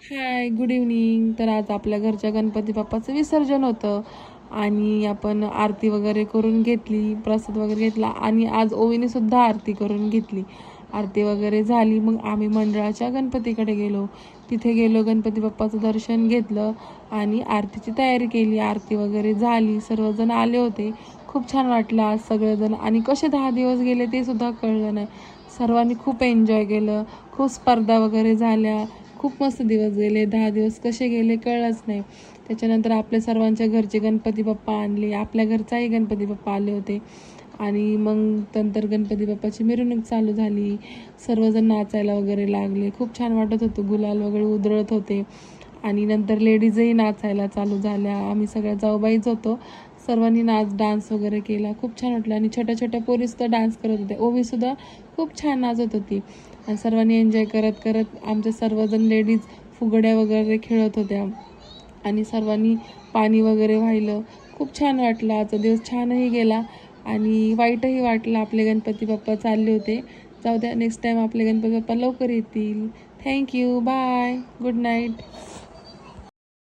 हाय, good evening. तर आज आपल्या घरच्या गणपती बाप्पाचं विसर्जन होतं आणि आपण आरती वगैरे करून घेतली, प्रसाद वगैरे घेतला आणि आज ओवीने सुद्धा आरती करून घेतली. आरती वगैरे झाली, मग आम्ही मंडळाच्या गणपतीकडे गेलो. तिथे गेलो, गणपती बाप्पाचं दर्शन घेतलं आणि आरतीची तयारी केली. आरती वगैरे झाली, सर्वजण आले होते. खूप छान वाटलं आज सगळेजण आणि कसे 10 दिवस गेले ते सुद्धा कळलं नाही. सर्वांनी खूप एन्जॉय केलं, खूप स्पर्धा वगैरे झाल्या. खूप मस्त दिवस गेले. 10 दिवस कसे गेले कळलंच नाही. त्याच्यानंतर आपल्या सर्वांच्या घरचे गणपती बाप्पा आणले. आपल्या घरचाही गणपती बाप्पा आले होते आणि मग नंतर गणपती बाप्पाची मिरवणूक चालू झाली. सर्वजण नाचायला वगैरे लागले. खूप छान वाटत होतं. गुलाल वगैरे उधळत होते आणि नंतर लेडीजही नाचायला चालू झाल्या. आम्ही सगळ्या जाऊबाईच होतो. सर्वांनी डान्स वगैरे केला. खूप छान वाटलं आणि छोट्या छोट्या पोरीसुद्धा डान्स करत होत्या. ओवीसुद्धा खूप छान नाचत होती आणि सर्वांनी एन्जॉय करत करत आमच्या सर्वजण लेडीज फुगड्या वगैरे खेळत होत्या आणि सर्वांनी पाणी वगैरे वाहिलं. खूप छान वाटलं. आजचा दिवस छानही गेला आणि वाईटही वाटलं. आपले गणपती बाप्पा चालले होते. जाऊ द्या, नेक्स्ट टाईम आपले गणपती बाप्पा लवकर येतील. थँक्यू. बाय. Good night.